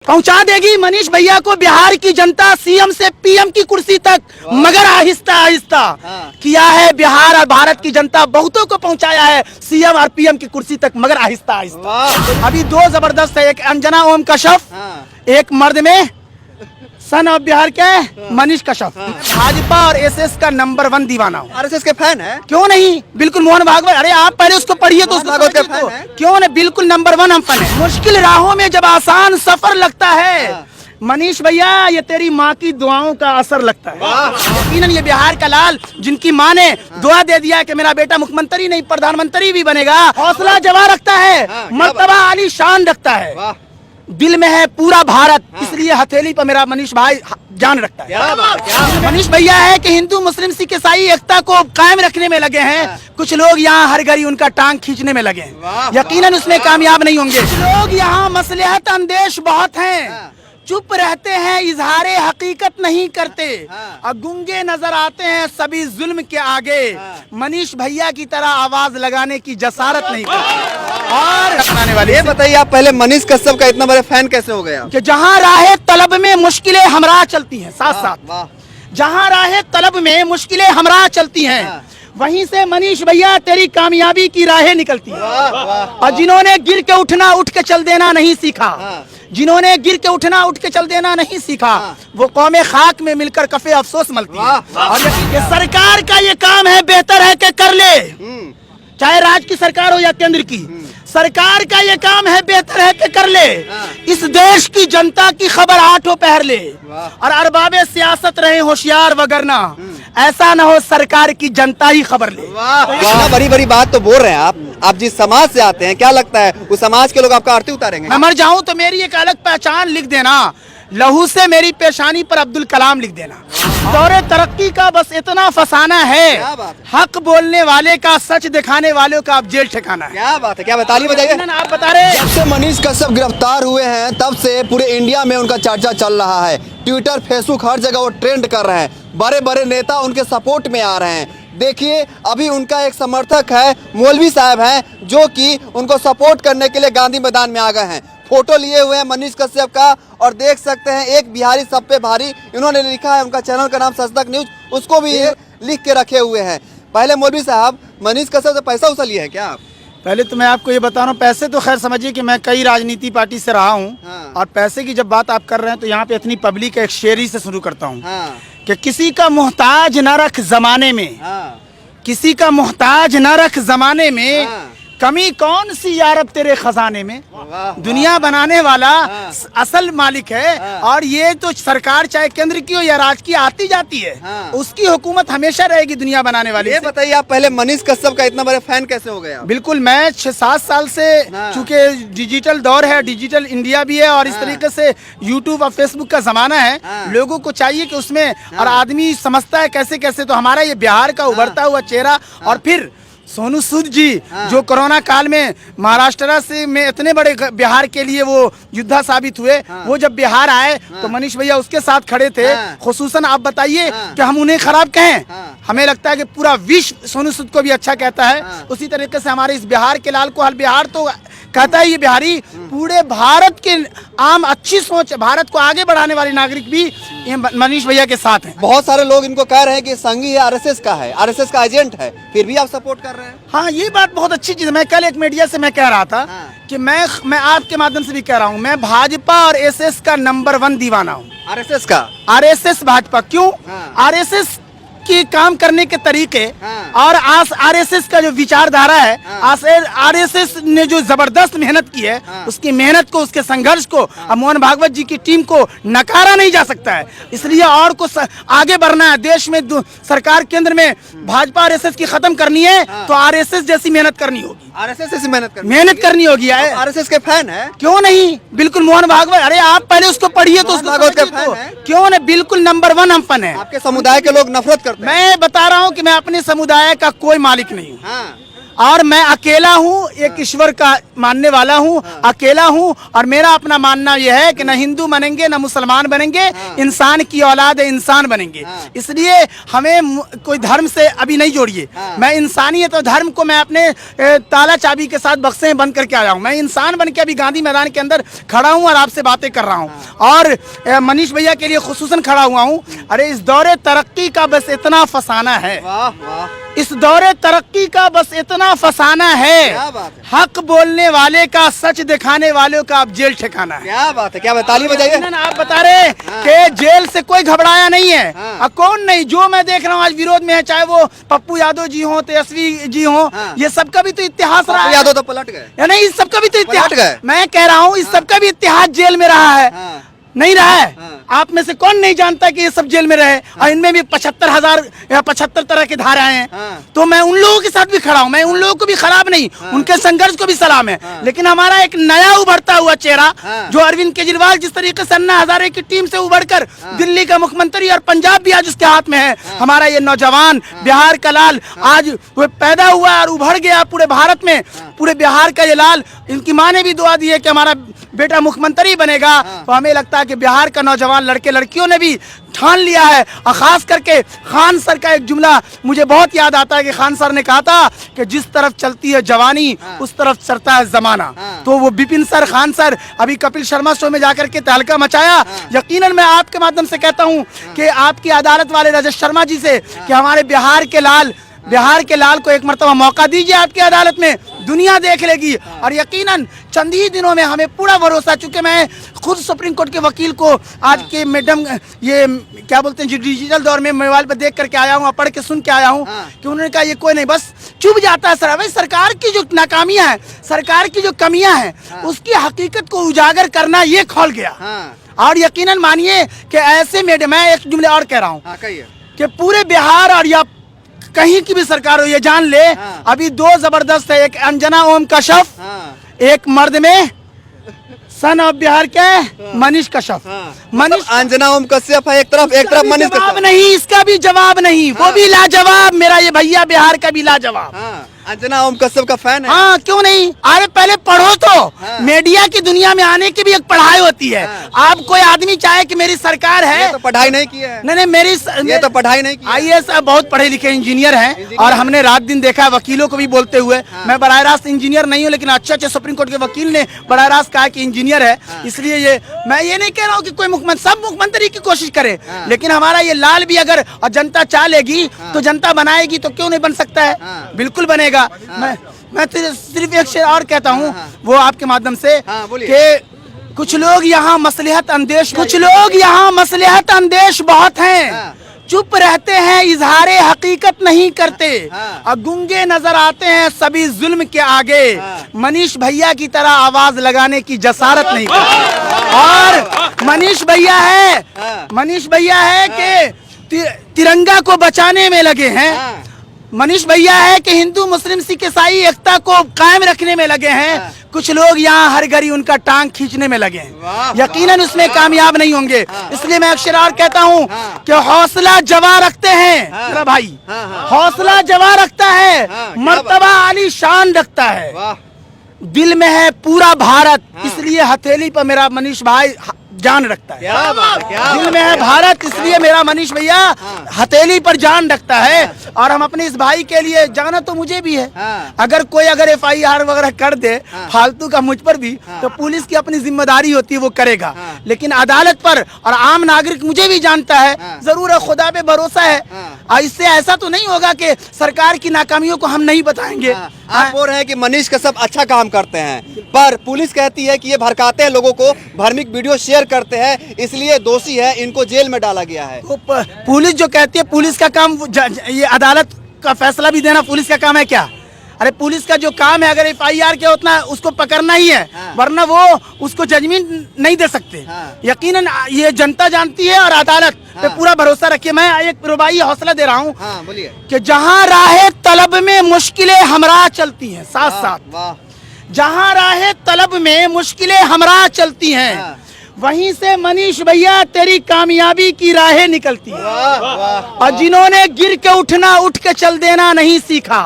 पहुंचा देगी मनीष भैया को बिहार की जनता सीएम से पीएम की कुर्सी तक, मगर आहिस्ता आहिस्ता किया है बिहार और भारत की जनता, बहुतों को पहुंचाया है सीएम और पीएम की कुर्सी तक, मगर आहिस्ता आहिस्ता। अभी दो जबरदस्त है, एक अंजना ओम कश्यप, एक मर्द में सन ऑफ बिहार के मनीष कश्यप। भाजपा और एसएस का नंबर 1 दीवाना हूँ। आरएसएस के फैन है? क्यों नहीं, बिल्कुल मोहन भागवत, अरे आप पहले उसको पढ़िए तो उसको भागवत का फैन है? क्यों नहीं, बिल्कुल नंबर 1 हम फैन है। मुश्किल राहों में जब आसान सफर लगता है, मनीष भैया ये तेरी माँ की दुआओं का असर लगता है। यकीनन ये बिहार का लाल, जिनकी माँ ने दुआ दे दिया कि मेरा बेटा मुख्यमंत्री नहीं प्रधानमंत्री भी बनेगा, हौसला जवा रखता है, मर्तबा आली शान रखता है, दिल में है पूरा भारत, इसलिए हथेली पर मेरा मनीष भाई जान रखता है। मनीष भैया है कि हिंदू मुस्लिम सिख ईसाई एकता को कायम रखने में लगे हैं, कुछ लोग यहाँ हर घड़ी उनका टांग खींचने में लगे हैं, यकीनन उसमें कामयाब नहीं होंगे। लोग यहाँ मसलहत अंदेश बहुत हैं, चुप रहते हैं, इजहारे हकीकत नहीं करते, और गुंगे नजर आते हैं सभी जुल्म के आगे, मनीष भैया की तरह आवाज लगाने की जसारत नहीं करते। और अपनाने वाले ये बताइए, आप पहले मनीष कश्यप का इतना बड़े फैन कैसे हो गया? कि जहाँ राहे तलब में मुश्किलें हमरा चलती हैं, साथ साथ जहाँ राहे तलब में मुश्किलें हमरा चलती हैं, वहीं से मनीष भैया तेरी कामयाबी की राहें निकलती हैं। और जिन्होंने गिर के उठना उठ के चल देना नहीं सीखा, जिन्होंने गिर के उठना उठ के चल देना नहीं सीखा, वो कौमे खाक में मिलकर कफे अफसोस मलती है। और ये सरकार का ये काम है, बेहतर है कि कर ले, चाहे राज्य की सरकार हो या केंद्र की सरकार का ये काम है, बेहतर है कि कर ले, इस देश की जनता की खबर हाथों पहर ले, और अरबाबे सियासत रहे होशियार, वगरना ऐसा ना हो सरकार की जनता ही खबर ले। इतना बड़ी बड़ी बात तो बोल रहे हैं आप जिस समाज से आते हैं, क्या लगता है उस समाज के लोग आपका आरती उतारेंगे? मैं मर जाऊं तो मेरी एक अलग पहचान लिख देना, लहू से मेरी पेशानी पर अब्दुल कलाम लिख देना। दौरे तरक्की का बस इतना फसाना है, हक बोलने वाले का, सच दिखाने वालों का अब जेल ठिकाना है। क्या बात है, क्या ताली बजाइए। आप बता रहे, जब से मनीष कश्यप गिरफ्तार हुए हैं तब से पूरे इंडिया में उनका चर्चा चल रहा है, ट्विटर फेसबुक हर जगह वो ट्रेंड कर रहे हैं, बड़े बड़े नेता उनके सपोर्ट में आ रहे हैं। देखिए अभी उनका एक समर्थक है, मौलवी साहब हैं, जो कि उनको सपोर्ट करने के लिए गांधी मैदान में आ गए हैं, फोटो लिए हुए हैं मनीष कश्यप का, और देख सकते हैं एक बिहारी सब पे भारी, इन्होंने लिखा है, उनका चैनल का नाम सच तक न्यूज, उसको भी लिख के रखे हुए हैं। पहले मौलवी साहब, मनीष कश्यप से पैसा उसा लिए है क्या आप? पहले तो मैं आपको ये बता रहा हूँ, पैसे तो खैर समझिए कि मैं कई राजनीति पार्टी से रहा हूँ, और पैसे की जब बात आप कर रहे हैं तो यहाँ पे इतनी पब्लिक है, एक शेर ही से शुरू करता हूँ कि किसी का मोहताज न रख जमाने में, किसी का मोहताज न रख जमाने में, कमी कौन सी यारब तेरे खजाने में। दुनिया बनाने वाला असल मालिक है, और ये तो सरकार चाहे केंद्र की हो या राज्य की आती जाती है, उसकी हुकूमत हमेशा रहेगी दुनिया बनाने वाली। ये बताइए, आप पहले मनीष कश्यप का इतना बड़े फैन कैसे हो गए? बिल्कुल, मैं 6-7 साल से, चूंकि डिजिटल दौर है, डिजिटल इंडिया भी है, और इस तरीके से यूट्यूब और फेसबुक का जमाना है, लोगों को चाहिए कि उसमें, और आदमी समझता है कैसे कैसे, तो हमारा ये बिहार का उभरता हुआ चेहरा, और फिर सोनू सूद जी जो कोरोना काल में महाराष्ट्र से में इतने बड़े बिहार के लिए वो योद्धा साबित हुए, वो जब बिहार आए तो मनीष भैया उसके साथ खड़े थे। खुसूसन आप बताइए कि हम उन्हें खराब कहें, हमें लगता है कि पूरा विश्व सोनू सूद को भी अच्छा कहता है। उसी तरीके से हमारे इस बिहार के लाल को हर बिहार तो कहता है, ये बिहारी पूरे भारत के आम अच्छी सोच, भारत को आगे बढ़ाने वाले नागरिक भी ये मनीष भैया के साथ हैं। बहुत सारे लोग इनको कह रहे हैं कि संघी आरएसएस का है, आरएसएस का एजेंट है, फिर भी आप सपोर्ट कर रहे हैं। हाँ, ये बात बहुत अच्छी चीज है। मैं कल एक मीडिया से मैं कह रहा था कि मैं आपके माध्यम से भी कह रहा हूँ, मैं भाजपा और एसएस का नंबर 1 दीवाना हूँ। आरएसएस का? आरएसएस भाजपा क्यों? आरएसएस की काम करने के तरीके और आरएसएस का जो विचारधारा है, आरएसएस ने जो जबरदस्त मेहनत की है, उसकी मेहनत को, उसके संघर्ष को, मोहन भागवत जी की टीम को नकारा नहीं जा सकता है। इसलिए और को आगे बढ़ना है, देश में सरकार केंद्र में भाजपा आरएसएस की खत्म करनी है तो आरएसएस जैसी मेहनत करनी होगी, आरएसएस जैसी मेहनत करनी होगी। आरएसएस के फैन है? क्यों नहीं, बिल्कुल मोहन भागवत, अरे आप पहले उसको पढ़िए तो उसको भागवत के फैन है? क्यों नहीं, बिल्कुल नंबर 1 हम फैन है। आपके समुदाय के लोग नफरत करते हैं। मैं बता रहा हूँ कि मैं अपने समुदाय का कोई मालिक नहीं हूँ, और मैं अकेला हूँ, एक ईश्वर का मानने वाला हूँ, अकेला हूँ। और मेरा अपना मानना यह है कि न हिंदू बनेंगे न मुसलमान बनेंगे, इंसान की औलाद है, इंसान बनेंगे। इसलिए हमें कोई धर्म से अभी नहीं जोड़िए। मैं इंसानियत और धर्म को मैं अपने ताला चाबी के साथ बक्से में बंद करके आया हूँ। मैं इंसान बन के अभी गांधी मैदान के अंदर खड़ा हूँ और आपसे बातें कर रहा हूँ, और मनीष भैया के लिए खुसूसन खड़ा हुआ हूँ। अरे इस दौरे तरक्की का बस इतना फसाना है, वाह वाह, इस दौरे तरक्की का बस इतना फसाना है, क्या बात है, हक बोलने वाले का, सच दिखाने वालों का अब जेल ठिकाना है। क्या बात है, क्या बात, ताली बजाइए। यकीनन आप बता रहे कि जेल से कोई घबराया नहीं है। कौन नहीं, जो मैं देख रहा हूँ आज विरोध में है, चाहे वो पप्पू यादव जी हो, तेजस्वी जी हो, ये सबका भी तो इतिहास रहा है। यादव तो पलट गए, या नहीं, इस सबका भी तो इतिहास, पलट गए। मैं कह रहा हूँ इस सबका भी इतिहास जेल में रहा है, नहीं रहा है। आप में से कौन नहीं जानता कि ये सब जेल में रहे, और इनमें भी 75,000 या 75 तरह की धाराएं हैं। तो मैं उन लोगों के साथ भी खड़ा हूं, मैं उन लोगों को भी खराब नहीं, उनके संघर्ष को भी सलाम है। लेकिन हमारा एक नया उभरता हुआ चेहरा, जो अरविंद केजरीवाल जिस तरीके से अन्ना हजारे की टीम से उभरकर दिल्ली का मुख्यमंत्री और पंजाब भी आज उसके हाथ में है, हमारा ये नौजवान बिहार का लाल आज वो पैदा हुआ और उभर गया पूरे भारत में। पूरे बिहार का ये लाल, इनकी माँ ने भी दुआ दी है कि हमारा बेटा मुख्यमंत्री बनेगा। तो हमें लगता है कि बिहार का नौजवान लड़के लड़कियों ने भी ठान लिया है। और खास करके खान सर का एक जुमला मुझे बहुत याद आता है कि खान सर ने कहा था कि जिस तरफ चलती है जवानी उस तरफ चलता है जमाना। तो वो बिपिन सर, खान सर अभी कपिल शर्मा शो में जाकर के तहलका मचाया। यकीनन मैं आपके माध्यम से कहता हूँ कि आपकी अदालत वाले रजत शर्मा जी से कि हमारे बिहार के लाल को एक मरतबा मौका दीजिए आपकी अदालत में, दुनिया देख लेगी। और यकीनन चंद ही दिनों में हमें पूरा भरोसा, चूंकि मैं खुद सुप्रीम कोर्ट के वकील को आज के मैडम ये क्या बोलते हैं डिजिटल दौर में मोबाइल पर देख करके आया हूँ, पढ़ के सुन के आया हूँ कि उन्होंने कहा ये कोई नहीं, बस चुप जाता है सर। भाई सरकार की जो नाकामियां हैं, सरकार की जो कमियां हैं, उसकी हकीकत को उजागर करना ये खोल गया। और यकीनन मानिए कि ऐसे में मैं एक जुमले और कह रहा हूँ कि पूरे बिहार और या कहीं की भी सरकार हो, ये जान ले अभी दो जबरदस्त है, एक अंजना ओम कश्यप, एक मर्द में सन ऑफ बिहार के मनीष कश्यप। मनीष अंजना ओम कश्यप है एक तरफ मनीष जवाब नहीं, इसका भी जवाब नहीं, वो भी लाजवाब, मेरा ये भैया बिहार का भी लाजवाब। अंजना ओम कश्यप का फैन है। हाँ क्यों नहीं, अरे पहले पढ़ो तो। मीडिया की दुनिया में आने की भी एक पढ़ाई होती है। आप कोई आदमी चाहे कि मेरी सरकार है, ये तो पढ़ाई नहीं की है। नहीं मेरी ये तो पढ़ाई नहीं की है। IAS बहुत पढ़े लिखे इंजीनियर हैं, और हमने रात दिन देखा है वकीलों को भी बोलते हुए। मैं बराह रास्त इंजीनियर नहीं हूँ, लेकिन अच्छे सुप्रीम कोर्ट के वकील ने बराह रास्त कहा कि इंजीनियर है। इसलिए ये मैं ये नहीं कह रहा हूँ कि कोई सब मुख्यमंत्री की कोशिश करे, लेकिन हमारा ये लाल भी अगर और जनता चाह लेगी तो जनता बनाएगी, तो क्यों नहीं बन सकता है, बिल्कुल बनेगा। मैं सिर्फ एक शेर और कहता हूँ वो आपके माध्यम से कि कुछ लोग यहाँ मसलहत अंदेश बहुत हैं, चुप रहते हैं, इजहारे हकीकत नहीं करते, और गूंगे नजर आते हैं सभी जुल्म के आगे, मनीष भैया की तरह आवाज लगाने की जसारत नहीं करते। और मनीष भैया है कि तिरंगा को बचाने में लगे हैं, मनीष भैया है कि हिंदू मुस्लिम सिख ईसाई एकता को कायम रखने में लगे हैं। कुछ लोग यहाँ हर घड़ी उनका टांग खींचने में लगे हैं, यकीनन उसमें कामयाब नहीं होंगे। इसलिए मैं अक्सर और कहता हूँ कि हौसला जवा रखते हैं मेरा भाई, हौसला जवा रखता है, मर्तबा आली शान रखता है, दिल में है पूरा भारत, इसलिए हथेली पर मेरा मनीष भाई जान रखता है। क्या बात, क्या दिल में है भारत, इसलिए मेरा मनीष भैया हथेली पर जान रखता है। और हम अपने इस भाई के लिए, जाना तो मुझे भी है, अगर FIR वगैरह कर दे फालतू का मुझ पर भी, तो पुलिस की अपनी जिम्मेदारी होती है, वो करेगा। लेकिन अदालत पर और आम नागरिक मुझे भी जानता है, जरूर है, खुदा पे भरोसा है। इससे ऐसा तो नहीं होगा कि सरकार की नाकामियों को हम नहीं बताएंगे। आप बोल रहे हैं कि मनीष कश्यप अच्छा काम करते हैं, पर पुलिस कहती है कि ये भड़काते हैं लोगों को, धार्मिक वीडियो शेयर करते हैं, इसलिए दोषी है, इनको जेल में डाला गया है। तो पुलिस जो कहती है, पुलिस का काम ये अदालत का फैसला भी देना पुलिस का काम है क्या? अरे पुलिस का जो काम है, अगर FIR के उतना उसको पकड़ना ही है, वरना वो उसको जजमेंट नहीं दे सकते। यकीनन ये जनता जानती है, और अदालत पे पूरा भरोसा रखिए। मैं एक रुबाई हौसला दे रहा हूँ कि जहाँ राहे तलब में मुश्किलें हमरा चलती हैं, साथ साथ जहाँ राहे तलब में मुश्किलें हमरा चलती हैं, वहीं से मनीष भैया तेरी कामयाबी की राहें निकलती है। और जिन्होंने गिर के उठना, उठ के चल देना नहीं सीखा,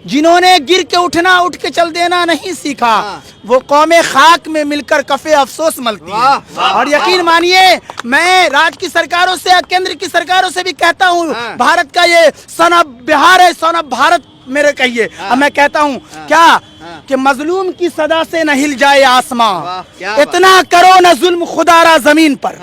जिन्होंने गिर के उठना उठ के चल देना नहीं सीखा, वो कौमे खाक में मिलकर कफे अफसोस मलती है। और यकीन मानिए, मैं राज्य की सरकारों से, केंद्र की सरकारों से भी कहता हूँ, भारत का ये सन ऑफ बिहार है, सन ऑफ भारत मेरे कहिए। अब मैं कहता हूँ क्या कि मजलूम की सदा से न हिल जाए आसमां, इतना करो न जुल्म खुदारा जमीन पर।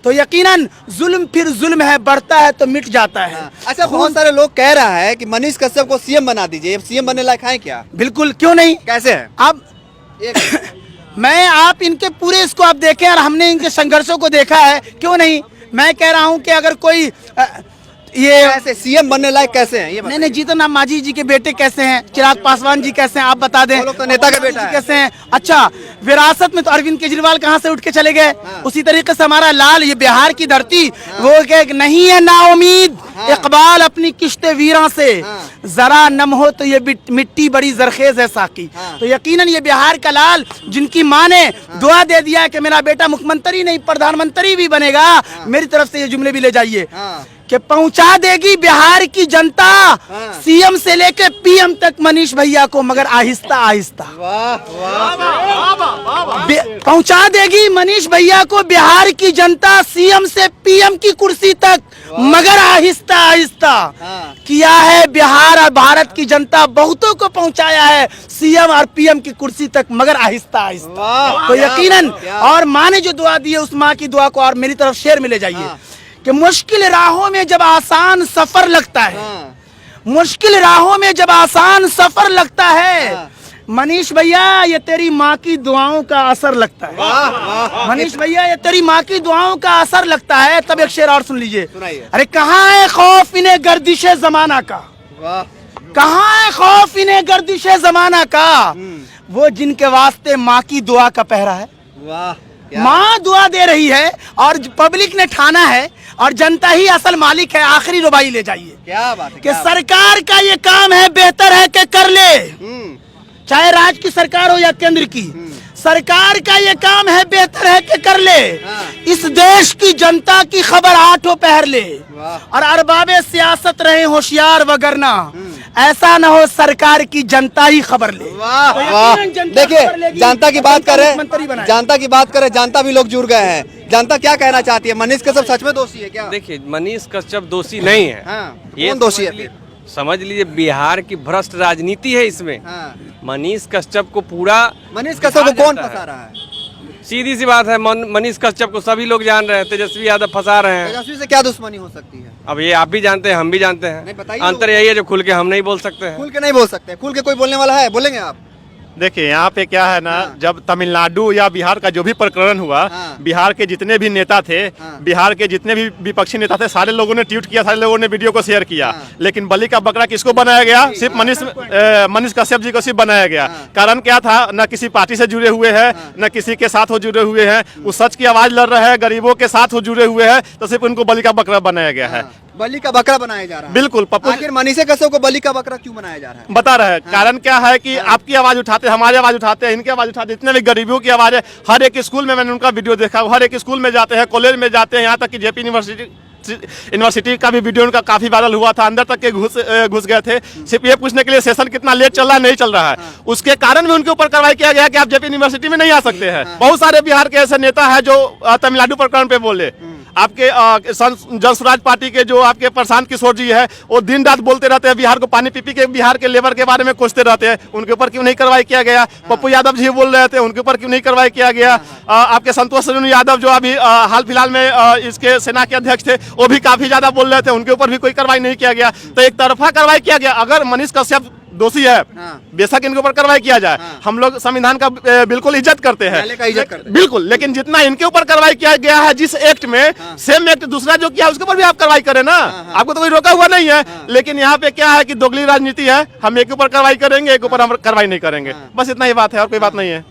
तो यकीनन जुल्म फिर जुल्म है, बढ़ता है तो मिट जाता है। अच्छा, बहुत सारे लोग कह रहा है कि मनीष कश्यप को सीएम बना दीजिए, सीएम बनने लायक है क्या? बिल्कुल, क्यों नहीं। कैसे है? अब मैं आप इनके पूरे इसको आप देखें और हमने इनके संघर्षों को देखा है, क्यों नहीं। मैं कह रहा हूं कि अगर कोई ये कैसे सीएम बनने लायक कैसे हैं? ये नहीं, जीतन राम मांझी जी के बेटे कैसे हैं, चिराग पासवान जी कैसे हैं, आप बता दें। वो लोग तो नेता का बेटा है। कैसे हैं। अच्छा, विरासत में तो अरविंद केजरीवाल कहाँ से उठ के चले गए। उसी तरीके से हमारा लाल, ये बिहार की धरती, वो नहीं है नाउमीद, इकबाल अपनी किश्ते वीरा से, जरा नम हो तो ये मिट्टी बड़ी जरखेज है साकी। तो यकीनन ये बिहार का लाल, जिनकी माँ ने दुआ दे दिया कि मेरा बेटा मुख्यमंत्री नहीं प्रधानमंत्री भी बनेगा, मेरी तरफ से ये जुमले भी ले जाइए कि पहुंचा देगी बिहार की जनता सीएम से लेकर पीएम तक मनीष भैया को, मगर आहिस्ता आहिस्ता पहुंचा देगी मनीष भैया को बिहार की जनता सीएम से पीएम की कुर्सी तक, मगर आहिस्ता आहिस्ता किया है बिहार और भारत की जनता, बहुतों को पहुंचाया है सीएम और पीएम की कुर्सी तक, मगर आहिस्ता आहिस्ता। तो यकीनन, और माँ ने जो दुआ दी है उस माँ की दुआ को और मेरी तरफ शेर मिले जाइए कि मुश्किल राहों में जब आसान सफर लगता है, मुश्किल राहों में जब आसान सफर लगता है, मनीष भैया ये तेरी माँ की दुआओं का असर लगता है। मनीष भैया ये तेरी माँ की दुआओं का असर लगता है। तब एक शेर और सुन लीजिए। अरे कहाँ है खौफ इन्हें गर्दिशे जमाना का, कहाँ है खौफ इन्हें गर्दिशे जमाना का, वो जिनके वास्ते माँ की दुआ का पहरा है। माँ दुआ दे रही है और पब्लिक ने ठाना है और जनता ही असल मालिक है। आखिरी रुबाई ले जाइए। क्या बात है कि सरकार का ये काम है, बेहतर है कि कर ले, चाहे राज्य की सरकार हो या केंद्र की, सरकार का ये काम है, बेहतर है कि कर ले, इस देश की जनता की खबर आठों पहर ले, और अरबाबे सियासत रहे होशियार वगरना ऐसा न हो सरकार की जनता ही खबर ले। देखिए, जनता की बात करें, जनता की बात करें, जनता भी लोग जुड़ गए हैं। जनता क्या कहना चाहती है? मनीष कश्यप सच में दोषी है क्या? देखिए, मनीष कश्यप दोषी नहीं है। ये कौन दोषी है? समझ लीजिए बिहार की भ्रष्ट राजनीति है इसमें। मनीष कश्यप को पूरा, मनीष कश्यप को कौन फंसा रहा है? सीधी सी बात है, मनीष कश्यप को सभी लोग जान रहे हैं, तेजस्वी यादव फंसा रहे हैं। तेजस्वी से क्या दुश्मनी हो सकती है? अब ये आप भी जानते हैं, हम भी जानते हैं। बताइए। अंतर यही है जो खुल के हम नहीं बोल सकते हैं। खुल के नहीं बोल सकते। खुल के कोई बोलने वाला है? बोलेंगे आप? देखिए, यहाँ पे क्या है ना, जब तमिलनाडु या बिहार का जो भी प्रकरण हुआ, बिहार के जितने भी नेता थे, बिहार के जितने भी विपक्षी नेता थे, सारे लोगों ने ट्वीट किया, सारे लोगों ने वीडियो को शेयर किया, लेकिन बलि का बकरा किसको बनाया गया? सिर्फ मनीष कश्यप जी को सिर्फ बनाया गया। कारण क्या था? न किसी पार्टी से जुड़े हुए हैं, न किसी के साथ वो जुड़े हुए हैं, वो सच की आवाज लड़ रहे हैं, गरीबों के साथ वो जुड़े हुए हैं, तो सिर्फ उनको बलि का बकरा बनाया गया है। बलि का बकरा बनाया जा रहा है। बिल्कुल। आखिर मनीष कश्यप को बलि का बकरा क्यों बनाया जा रहा है? बता रहे हैं। कारण क्या है कि आपकी आवाज उठाते, हमारी आवाज उठाते हैं, इनकी आवाज उठाते, जितने भी गरीबों की आवाज है। हर एक स्कूल में मैंने उनका वीडियो देखा, हर एक स्कूल में जाते हैं, कॉलेज में जाते हैं, यहाँ तक कि जेपी यूनिवर्सिटी का भी वीडियो उनका काफी वायरल हुआ था, अंदर तक के घुस गए थे, सिर्फ ये पूछने के लिए सेशन कितना लेट चल रहा है, नहीं चल रहा है। उसके कारण भी उनके ऊपर कार्रवाई किया गया कि आप जेपी यूनिवर्सिटी में नहीं आ सकते हैं। बहुत सारे बिहार के ऐसे नेता है जो तमिलनाडु प्रकरण पे बोले। आपके जन स्वराज पार्टी के जो आपके प्रशांत किशोर जी है, वो दिन रात बोलते रहते हैं बिहार को पानी पी के बिहार के लेबर के बारे में कोसते रहते हैं, उनके ऊपर क्यों नहीं कार्रवाई किया गया? पप्पू यादव जी बोल रहे थे, उनके ऊपर क्यों नहीं कार्रवाई किया गया? आपके संतोष यादव जो अभी हाल फिलहाल में इसके सेना के अध्यक्ष थे, वो भी काफी ज्यादा बोल रहे थे, उनके ऊपर भी कोई कार्रवाई नहीं किया गया। तो एक तरफा कार्रवाई किया गया। अगर मनीष कश्यप दोषी है, बेशक इनके ऊपर कार्रवाई किया जाए, हम लोग संविधान का बिल्कुल इज्जत करते हैं, बिल्कुल, लेकिन जितना इनके ऊपर कार्रवाई किया गया है जिस एक्ट में, सेम एक्ट दूसरा जो किया उसके ऊपर भी आप कार्रवाई करें ना। आपको तो कोई रोका हुआ नहीं है, लेकिन यहाँ पे क्या है कि दोगली राजनीति है, हम एक ऊपर कार्रवाई करेंगे, एक ऊपर हम कार्रवाई नहीं करेंगे, बस इतना ही बात है और कोई बात नहीं है।